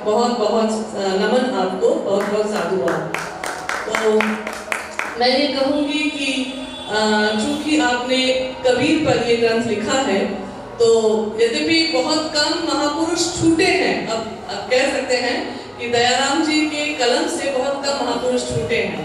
बहुत बहुत नमन आपको, बहुत बहुत साधुवाद। तो मैं ये कहूँगी कि चूंकि आपने कबीर पर ये ग्रंथ लिखा है, तो यद्यपि बहुत कम महापुरुष छूटे हैं, अब कह सकते हैं कि दयाराम जी के कलम से बहुत कम महापुरुष छूटे हैं।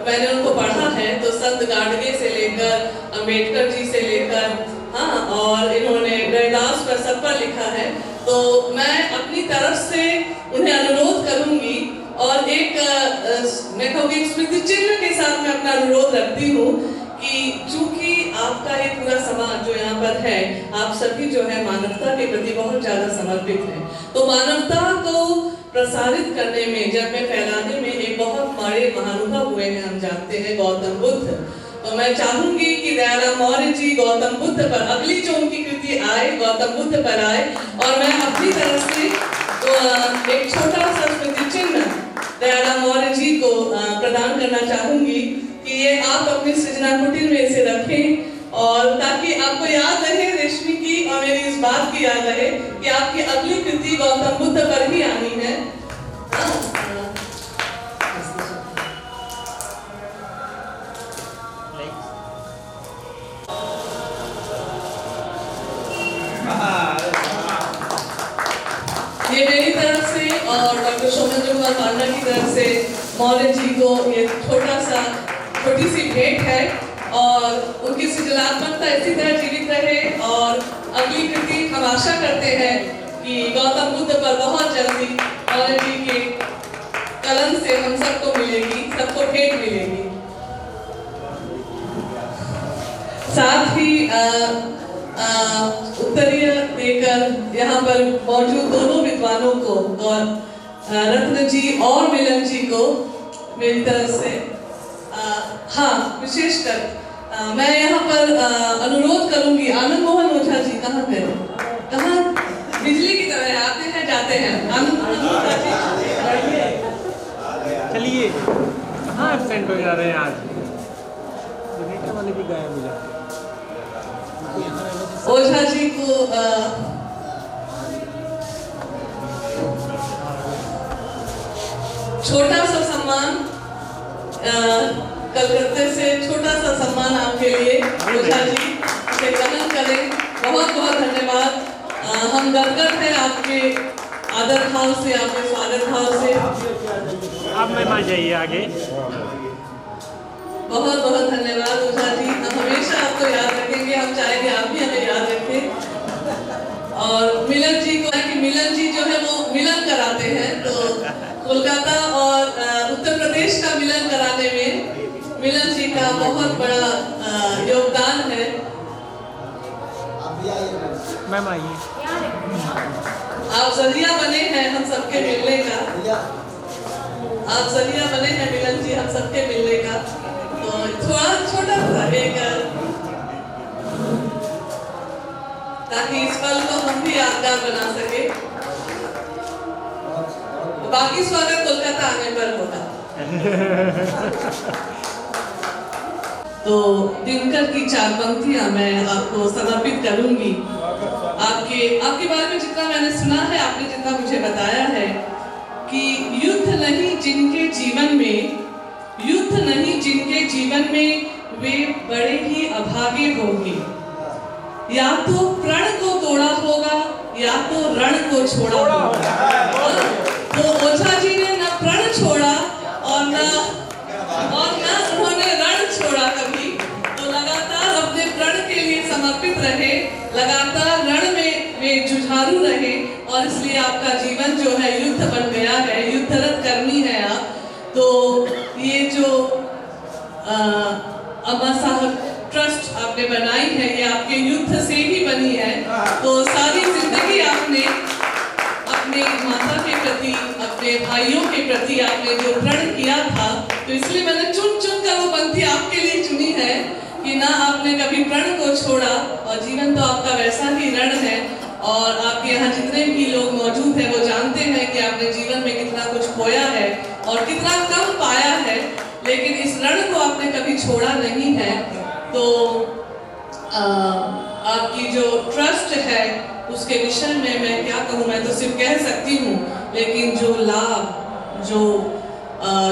मैंने उनको पढ़ा है तो संत गाडगे से लेकर अम्बेडकर जी से लेकर, हाँ, और इन्होंने रैदास पर सब पर लिखा है। तो मैं अपनी तरफ से उन्हें अनुरोध करूंगी और एक मैं कहूँगी एक स्मृति चिन्ह के साथ मैं अपना अनुरोध रखती हूँ कि चूंकि आपका ये पूरा समाज जो यहाँ पर है, आप सभी जो है मानवता के प्रति बहुत ज्यादा समर्पित हैं। तो मानवता को प्रसारित करने में, जब में फैलाने में एक बहुत बड़े महानुभव हुए हैं, हम जानते हैं गौतम बुद्ध। तो मैं चाहूंगी कि दयाराम मौर्य जी गौतम बुद्ध पर अगली जो उनकी कृति आए, गौतम बुद्ध पर आए, और मैं अपनी तरफ से तो एक छोटा सा स्मृति चिन्ह दयाराम मौर्य जी को प्रदान करना चाहूंगी कि ये आप अपनी सृजना कुटीर में इसे रखें, और ताकि आपको याद रहे रेशमी की और मेरी इस बात की याद रहे कि आपकी अगली कृति गौतम बुद्ध पर ही आनी है। ये मेरी तरफ से और डॉक्टर सोमेंद्र कुमार पांडा की तरफ से मौर्य जी को ये छोटी सी भेंट है, और उनकी सृजनात्मकता इसी तरह जीवित रहे। और अगली कृति हम आशा करते हैं कि गौतम बुद्ध पर बहुत जल्दी मौर्य जी के कलम से हम सबको मिलेगी, सबको भेंट मिलेगी। साथ ही उत्तरीय देकर यहाँ पर मौजूद दोनों विद्वानों को, और रत्न जी और मिलन जी को मेरी तरफ से हाँ विशेषकर मैं यहाँ पर अनुरोध करूंगी। आनंद मोहन ओझा जी कहाँ गए? कहाँ? बिजली की तरह आते हैं जाते हैं। आनंद मोहन ओझा जी चलिए, कहाँ एब्सेंट हो जा रहे हैं आज? जनरेटर वाले भी गायब हो जाते हैं। ओझा जी को छोटा सा सम्मान, कलकत्ते से छोटा सा सम्मान आपके लिए। ओझा जी इसे ग्रहण करें। बहुत बहुत धन्यवाद। हम गदगद हैं आपके आदर भाव से, आपके स्वागत भाव से। आप मेहमान जाइए आगे। बहुत बहुत धन्यवाद ओझा जी, हम हमेशा आपको याद रखेंगे, हम चाहेंगे आप भी हमें याद रखें। और मिलन जी को कि मिलन जी जो है वो मिलन कराते हैं, तो कोलकाता और उत्तर प्रदेश का मिलन कराने में मिलन जी का बहुत बड़ा योगदान है। मैम आइए। आप जरिया बने हैं हम सबके मिलने का, आप जरिया बने हैं मिलन जी हम सबके मिलने का। तो थोड़ा छोटा सा एक, ताकि इस पल को हम भी यादगार बना सके। बाकी स्वागत कोलकाता आने पर होगा। तो दिनकर की चार पंक्तियां मैं आपको समर्पित करूंगी। आपके बारे में जितना मैंने सुना है, आपने जितना मुझे बताया है कि युद्ध नहीं जिनके जीवन में, युद्ध नहीं जिनके जीवन में वे बड़े ही अभागे होंगे। या तो प्रण को तोड़ा होगा या तो रण को छोड़ा होगा। तो ओझा जी ने न प्रण छोड़ा और न उन्होंने रण छोड़ा कभी। तो लगातार अपने प्रण के लिए समर्पित रहे, लगातार रण में वे जुझारू रहे, और इसलिए आपका जीवन जो है युद्ध बन गया है, युद्धरत करनी है आप। तो ये जो अम्मा साहब ट्रस्ट आपने बनाई है, ये आपके युद्ध से ही बनी है। तो सारी जिंदगी आपने अपने माता के प्रति, अपने भाइयों के प्रति आपने जो प्रण किया था, तो इसलिए मैंने चुन कर वो पंक्ति आपके लिए चुनी है कि ना आपने कभी प्रण को छोड़ा, और जीवन तो आपका वैसा ही रण है। और आपके यहाँ जितने भी लोग मौजूद हैं वो जानते हैं कि आपने जीवन में कितना कुछ खोया है और कितना कम पाया है, लेकिन इस रण को आपने कभी छोड़ा नहीं है। तो आपकी जो ट्रस्ट है उसके विषय में मैं क्या कहूँ, मैं तो सिर्फ कह सकती हूँ लेकिन जो लाभ, जो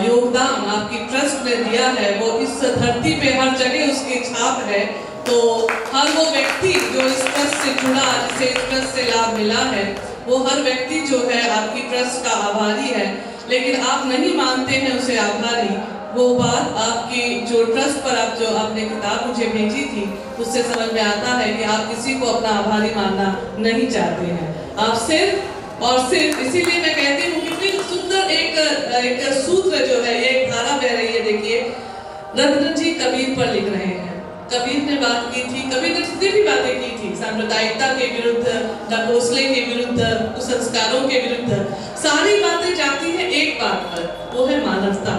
योगदान आपकी ट्रस्ट ने दिया है वो इस धरती पे हर जगह उसकी छाप है। तो हर वो व्यक्ति जो इस ट्रस्ट से जुड़ा, जिसे इस ट्रस्ट से लाभ मिला है, वो हर व्यक्ति जो है आपकी ट्रस्ट का आभारी है। लेकिन आप नहीं मानते हैं उसे आभारी। वो बात आपकी जो ट्रस्ट पर आप जो आपने किताब मुझे भेजी थी उससे समझ में आता है कि आप किसी को अपना आभारी मानना नहीं चाहते हैं। आप सिर्फ और सिर्फ, इसीलिए मैं कहती हूँ कितनी सुंदर एक सूत्र जो है, एक धारा बह रही है। देखिए रविंद्र जी कबीर पर लिख रहे हैं। कबीर ने बात की थी, कबीर ने जितनी भी बातें की थी, सांप्रदायिकता के विरुद्ध, ढकोसले के विरुद्ध, कुसंस्कारों के विरुद्ध, सारी बातें जाती हैं एक बात पर, वो है मानवता,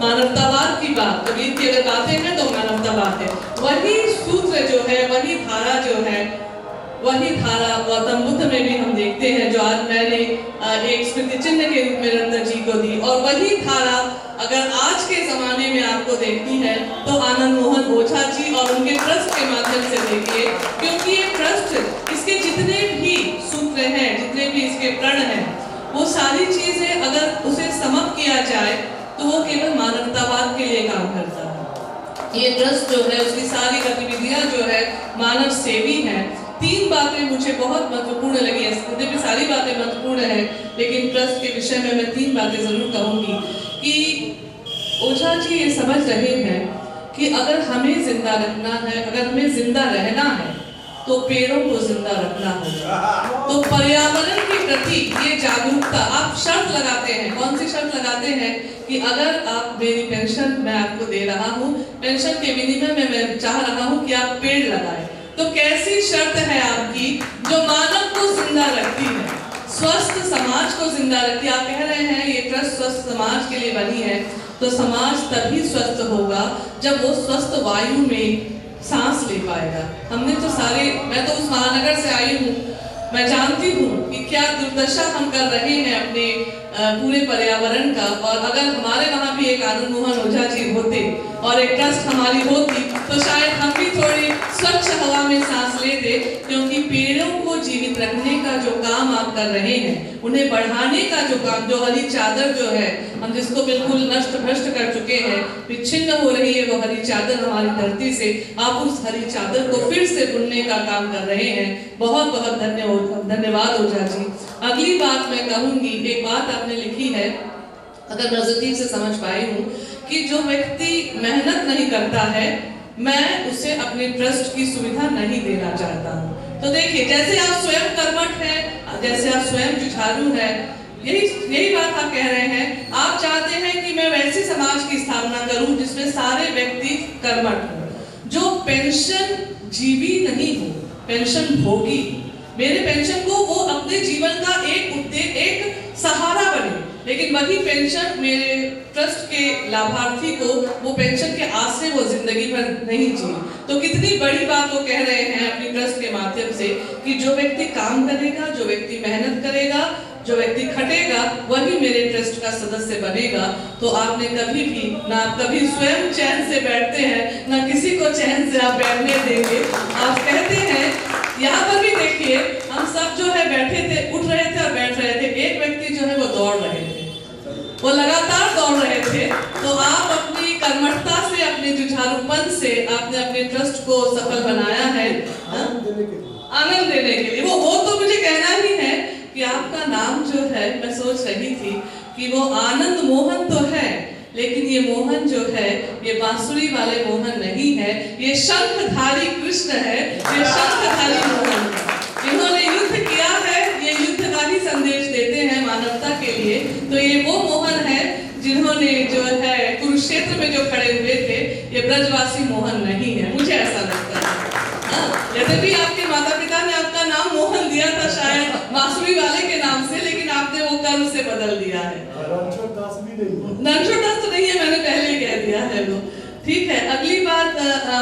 मानवतावाद की बात। कबीर की अगर बातें हैं तो मानवतावाद है। वही सूत्र जो है, वही धारा जो है, वही धारा गौतम बुद्ध में भी हम देखते हैं, जो आज मैंने एक स्मृति चिन्ह के रूप में रविंद्र जी को दी। और वही धारा अगर आज के जमाने में आपको देखनी है तो आनंद मोहन ओझा जी और उनके ट्रस्ट के माध्यम से देखिए, क्योंकि ये ट्रस्ट, इसके जितने भी सूत्र हैं, जितने भी इसके प्रण हैं, वो सारी चीजें अगर उसे समप किया जाए तो वो केवल मानवतावाद के लिए काम करता है। ये ट्रस्ट जो है उसकी सारी गतिविधियां जो है मानव सेवी हैं। तीन बातें मुझे बहुत महत्वपूर्ण लगी है, मुझे भी सारी बातें महत्वपूर्ण हैं, लेकिन ट्रस्ट के विषय में मैं तीन बातें जरूर कहूंगी कि ओझा जी ये समझ रहे हैं कि अगर हमें जिंदा रखना है, अगर हमें जिंदा रहना है तो पेड़ों को जिंदा रखना होगा। तो पर्यावरण के प्रति ये जागरूकता, आप शर्त लगाते हैं, कौन सी शर्त लगाते हैं कि अगर आप मेरी पेंशन मैं आपको दे रहा हूँ, पेंशन के विनिमय में मैं चाह रहा हूँ कि आप पेड़ लगाएं। तो कैसी शर्त है आपकी जो मानव को जिंदा रखती है, स्वस्थ समाज को जिंदा रखती है। आप कह रहे हैं ये ट्रस्ट स्वस्थ समाज के लिए बनी है, तो समाज तभी स्वस्थ होगा जब वो स्वस्थ वायु में सांस ले पाएगा। हमने तो सारे, मैं तो उस महानगर से आई हूँ, मैं जानती हूँ कि क्या दुर्दशा हम कर रहे हैं अपने पूरे पर्यावरण का। और अगर हमारे वहाँ भी एक आनंद मोहन ओझा जी होते और एक ट्रस्ट हमारी होती तो शायद हम भी थोड़ी स्वच्छ हवा में सांस लेते, क्योंकि पेड़ों को जीवित रखने का जो काम आप कर रहे हैं, उन्हें बढ़ाने का जो काम, जो हरी चादर जो है, हम जिसको बिल्कुल नष्ट भ्रष्ट कर चुके हैं, विच्छिन्न हो रही है वो हरी चादर हमारी धरती से, आप उस हरी चादर को फिर से बुनने का काम कर रहे हैं। बहुत बहुत धन्यवाद ओझा जी। अगली बात मैं कहूंगी, एक बात आपने लिखी है, अगर मैं नजदीक से समझ पाई हूँ, कि जो व्यक्ति मेहनत नहीं करता है मैं उसे अपने ट्रस्ट की सुविधा नहीं देना चाहता हूँ। तो देखिए, जैसे आप स्वयं कर्मठ हैं, जैसे आप स्वयं जुझारू हैं, यही बात आप कह रहे हैं। आप चाहते हैं कि मैं वैसे समाज की स्थापना करूं जिसमें सारे व्यक्ति कर्मठ हों, जो पेंशन जीवी नहीं हो, पेंशन भोगी। मेरे पेंशन को वो अपने जीवन का एक सहारा बने, लेकिन वही पेंशन मेरे ट्रस्ट के लाभार्थी को वो पेंशन के आस से वो जिंदगी भर नहीं जिए। तो कितनी बड़ी बात वो कह रहे हैं अपनी ट्रस्ट के माध्यम से कि जो व्यक्ति काम करेगा, जो व्यक्ति मेहनत करेगा, जो व्यक्ति खटेगा, वही मेरे ट्रस्ट का सदस्य बनेगा। तो आपने कभी भी ना, आप कभी स्वयं चैन से बैठते हैं ना किसी को चैन से आप बैठने देंगे। आप कहते हैं, यहाँ पर भी देखिए, हम सब जो है बैठे थे, उठ रहे थे और बैठ रहे थे, एक व्यक्ति जो है वो दौड़ रहे थे, वो लगातार दौड़ रहे थे। तो आप अपनी कर्मठता से, अपने जुझारूपन से आपने अपने ट्रस्ट को सफल बनाया है, आनंद देने के लिए। वो तो मुझे कहना ही है कि आपका नाम जो है, मैं सोच रही थी कि वो आनंद मोहन तो है, लेकिन ये मोहन जो है ये बांसुरी वाले मोहन नहीं है, ये शंखधारी कृष्ण है, ये शंखधारी मोहन है। इन्होंने युद्ध किया है, ये युद्ध का ही संदेश देते हैं मानवता के लिए। तो ये वो मोहन है जिन्होंने जो है कुरुक्षेत्र में जो खड़े हुए थे, ये ब्रजवासी मोहन नहीं है, मुझे ऐसा लगता है। यद्यपि आपके माता पिता ने आपका नाम मोहन दिया था शायद बांसुरी वाले के नाम से, लेकिन आपने वो कर्म से बदल दिया है। रणछोड़ दास तो नहीं है, मैंने पहले ही कह दिया है वो। ठीक है, अगली बात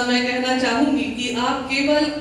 मैं कहना चाहूंगी कि आप केवल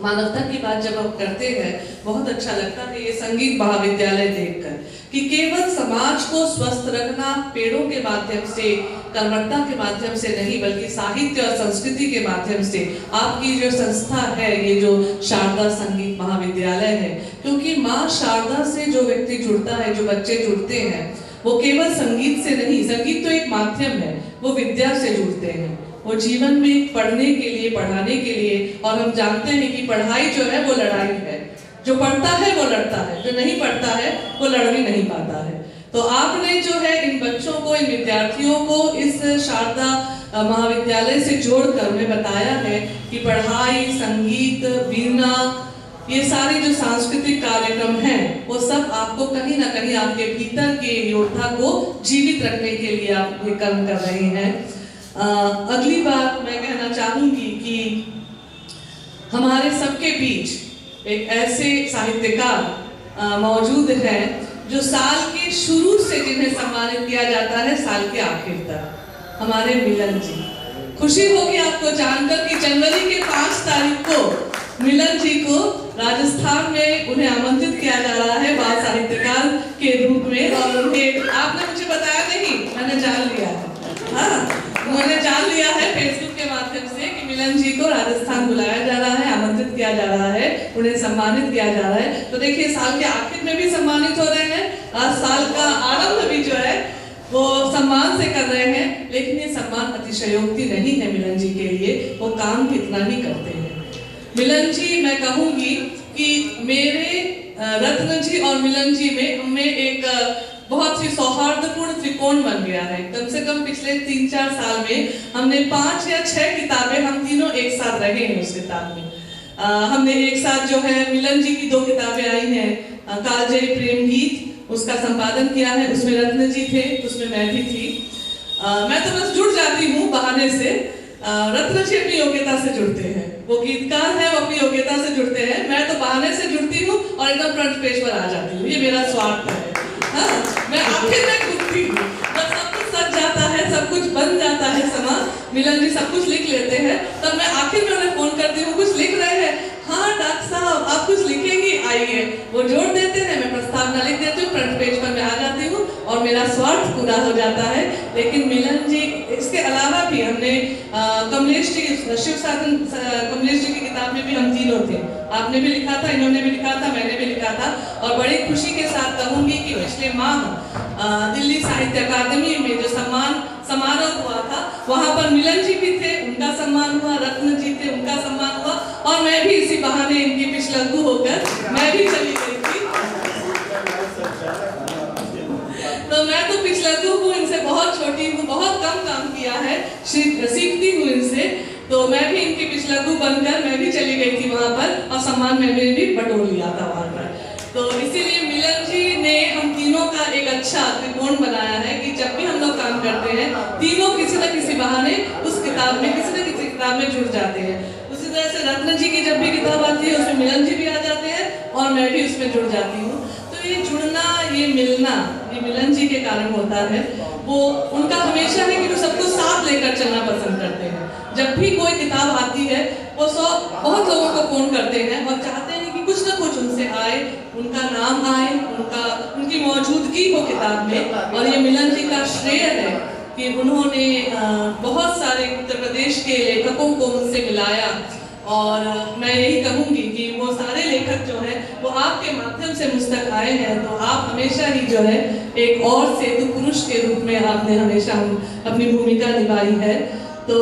मानवता की बात जब आप करते हैं, बहुत अच्छा लगता है ये संगीत महाविद्यालय देखकर, कि केवल समाज को स्वस्थ रखना पेड़ों के माध्यम से, कर्मठता के माध्यम से नहीं, बल्कि साहित्य और संस्कृति के माध्यम से। आपकी जो संस्था है, ये जो शारदा संगीत महाविद्यालय है, क्योंकि माँ शारदा से जो व्यक्ति जुड़ता है, जो बच्चे जुड़ते हैं, वो केवल संगीत से नहीं, संगीत तो एक माध्यम है, वो विद्या से जुड़ते हैं, वो जीवन में पढ़ने के लिए, पढ़ाने के लिए। और हम जानते हैं कि पढ़ाई जो है वो लड़ाई है, जो पढ़ता है वो लड़ता है, जो नहीं पढ़ता है वो लड़ भी नहीं पाता है। तो आपने जो है इन बच्चों को, इन विद्यार्थियों को इस शारदा महाविद्यालय से जोड़कर उन्हें बताया है कि पढ़ाई, संगीत, वीणा, ये सारे जो सांस्कृतिक कार्यक्रम हैं, वो सब आपको कहीं ना कहीं आपके भीतर के योद्धा को जीवित रखने के लिए आप ये कर्म कर रहे हैं। अगली बात मैं कहना चाहूंगी कि हमारे सबके बीच एक ऐसे साहित्यकार मौजूद हैं जो साल के शुरू से जिन्हें सम्मानित किया जाता है साल के आखिर तक, हमारे मिलन जी। खुशी होगी आपको जानकर कि जनवरी के 5 तारीख को मिलन जी को राजस्थान में उन्हें आमंत्रित किया जा रहा है बाल साहित्यकार के रूप में। और उन्हें, आपने मुझे बताया नहीं, मैंने जान लिया है, हाँ मैंने जान लिया है फेसबुक के माध्यम से कि मिलन जी को राजस्थान बुलाया जा रहा है, आमंत्रित किया जा रहा है, उन्हें सम्मानित किया जा रहा है। तो देखिए, साल के आखिर में भी सम्मानित हो रहे हैं, आज साल का आरंभ भी जो है वो सम्मान से कर रहे हैं। लेकिन ये सम्मान अतिशयोक्ति नहीं है मिलन जी के लिए, वो काम कितना ही करते हैं। मिलन जी, मैं कहूंगी कि मेरे रत्न जी और मिलन जी में एक बहुत ही सौहार्दपूर्ण त्रिकोण बन गया है। कम से कम पिछले 3-4 साल में हमने 5 या 6 किताबें, हम तीनों एक साथ रहे हैं उस किताब में। हमने एक साथ जो है मिलन जी की 2 किताबें आई हैं, कालजयी प्रेम गीत, उसका संपादन किया है, उसमें रत्न जी थे, उसमें मैं भी थी। मैं तो बस जुड़ जाती हूँ बहाने से, रत्न जी अपनी योग्यता से जुड़ते हैं, वो गीतकार है, वो अपनी योग्यता से जुड़ते हैं, मैं तो बहाने से जुड़ती हूँ और एकदम फ्रंट पेज पर आ जाती हूँ, ये मेरा स्वार्थ है। हाँ, मैं आखिर में खुदती हूँ, बस सब कुछ सज जाता है, सब कुछ बन जाता है समा, मिलन जी सब कुछ लिख लेते हैं, तब मैं आखिर में उन्हें फोन करती हूँ, कुछ लिख रहे हैं, हाँ डॉक्टर साहब आप कुछ लिखेंगी, आइए, वो जोड़ देते हैं, मैं प्रस्तावना लिख देती हूँ, फ्रंट पेज पर मैं आ जाती हूँ और मेरा स्वार्थ पूरा हो जाता है। लेकिन मिलन जी, इसके अलावा भी हमने कमलेश जी, शिव साधन कमलेश जी की किताब में भी हम तीनों थे, आपने भी लिखा था, इन्होंने भी लिखा था, मैंने भी लिखा था। और बड़ी खुशी के साथ कहूंगी कि पिछले माह दिल्ली साहित्य अकादमी में जो समारोह हुआ था, वहां पर मिलन जी भी थे, उनका सम्मान हुआ, रत्न जी थे, उनका सम्मान हुआ, और मैं भी इसी बहाने इनकी पिछलग्गू होकर मैं भी चली गई थी। तो मैं तो पिछलग्गू हूँ, इनसे बहुत छोटी हूँ, बहुत कम काम किया है, सीखती हूँ इनसे, तो मैं भी इनकी पिछलग्गू बनकर मैं भी चली गई थी वहां पर, और सम्मान मैंने भी बटोर लिया था वहां पर। तो इसीलिए मिलन जी ने हम तीनों का एक अच्छा त्रिकोण बनाया है कि जब भी हम लोग काम करते हैं, तीनों किसी न किसी बहाने उस किताब में, किसी न किसी किताब में जुड़ जाते हैं। उसी तरह से रत्न जी की जब भी किताब आती है, उसमें मिलन जी भी आ जाते हैं और मैं भी उसमें जुड़ जाती हूँ। तो ये जुड़ना, ये मिलना, ये मिलन जी के कारण होता है। वो उनका हमेशा है कि वो सबको साथ लेकर चलना पसंद करते हैं। जब भी कोई किताब आती है, वो बहुत लोगों को फोन करते हैं और चाहते हैं कि कुछ ना कुछ उनसे आए, उनका नाम आए, उनकी मौजूदगी हो किताब में। और ये मिलन जी का श्रेय है कि उन्होंने बहुत सारे उत्तर प्रदेश के लेखकों को मुझसे मिलाया। और मैं यही कहूंगी कि वो सारे लेखक जो हैं वो आपके माध्यम से मुझ तक आए हैं, तो आप हमेशा ही जो है एक और सेतु पुरुष के रूप में आपने हमेशा अपनी भूमिका निभाई है। तो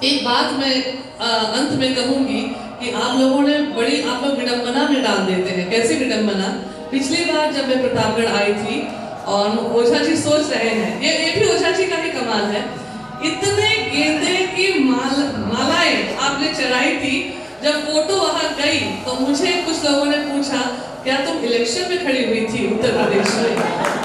एक बात मैं अंत में कहूंगी कि आप लोग विडंबना में डाल देते हैं। कैसी विडंबना? पिछली बार जब मैं प्रतापगढ़ आई थी और ओझा जी सोच रहे हैं, ये भी ओझा जी का ही कमाल है, इतने गेंदे की मालाएं आपने चढ़ाई थी। जब फोटो वहां गई तो मुझे कुछ लोगों ने पूछा, क्या तुम इलेक्शन में खड़ी हुई थी उत्तर प्रदेश में?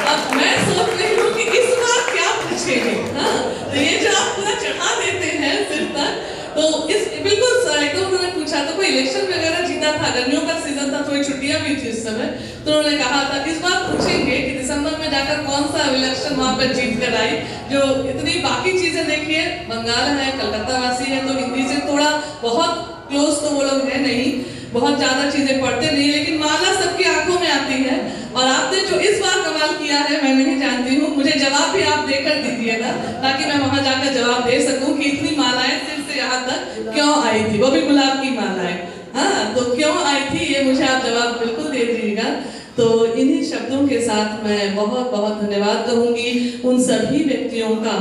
अब मैं सोच रही हूँ कि इस बार क्या पूछेंगे। हाँ, तो ये जो आप पूरा चढ़ा देते हैं सिर तक, तो इस बिल्कुल एकदम उन्होंने पूछा तो कोई इलेक्शन वगैरह जीता था, गर्मियों का सीजन था, थोड़ी छुट्टियां भी थी उस समय, तो उन्होंने कहा था इस बार पूछेंगे कि दिसंबर में जाकर कौन सा इलेक्शन वहां पर जीत कर आई, जो इतनी बाकी चीजें देखिए, बंगाल है, कलकत्ता वासी है, तो हिंदी से थोड़ा बहुत क्लोज तो वो लोग है नहीं, बहुत ज्यादा चीजें पढ़ते नहीं, लेकिन माला सबकी आंखों में आती है। और आपने जो इस बार कमाल किया है मैं नहीं जानती हूँ, मुझे जवाब भी आप देकर दीजिएगा ताकि मैं वहां जाकर जवाब दे सकूं कि इतनी मालाएं सिर से यहाँ तक क्यों आई थी, वो भी गुलाब की मालाएं। हाँ, तो क्यों आई थी ये मुझे आप जवाब बिल्कुल दे दीजिएगा। तो इन्हीं शब्दों के साथ मैं बहुत बहुत धन्यवाद कहूंगी उन सभी व्यक्तियों का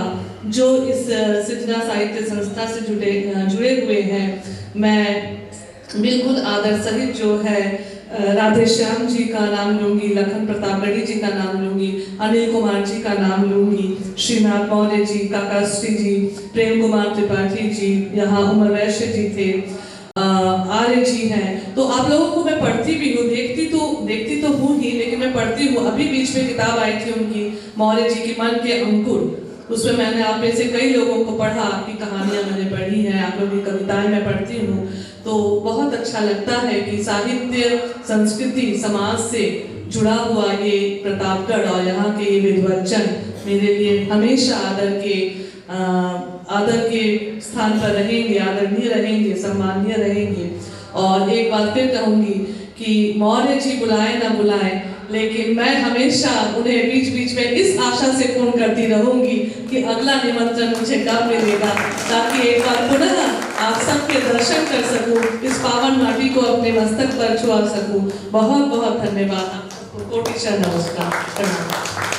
जो इस सृजना साहित्य संस्था से जुड़े हुए हैं। मैं बिल्कुल आदर सहित जो है राधे श्याम जी का नाम लूंगी, लखन प्रताप गढ़ी जी का नाम लूंगी, अनिल कुमार जी का नाम लूंगी, श्रीनाथ मौर्य जी, काकाश्री जी, प्रेम कुमार त्रिपाठी जी, यहाँ उमर वैश्य जी थे, आर्य जी हैं। तो आप लोगों को मैं पढ़ती भी हूँ, देखती तो हूँ ही, लेकिन मैं पढ़ती हूँ। अभी बीच में किताब आई थी उनकी, मौर्य जी की मन के अंकुर, उसमें मैंने आप में से कई लोगों को पढ़ा, आपकी कहानियां मैंने पढ़ी हैं, आप लोगों की कविताएं मैं पढ़ती हूँ। तो बहुत अच्छा लगता है कि साहित्य, संस्कृति, समाज से जुड़ा हुआ ये प्रतापगढ़ और यहाँ के ये विद्वज्जन मेरे लिए हमेशा आदर के स्थान पर रहेंगे, आदरणीय रहेंगे, सम्माननीय रहेंगे। और एक बात फिर कहूंगी कि मौर्य जी बुलाए ना बुलाए, लेकिन मैं हमेशा उन्हें बीच बीच में इस आशा से फोन करती रहूंगी कि अगला निमंत्रण मुझे कब मिलेगा, ताकि एक बार पुनः आप सबके दर्शन कर सकूं, इस पावन माटी को अपने मस्तक पर छुआ सकूं। बहुत बहुत धन्यवाद, कोटि नमस्कार।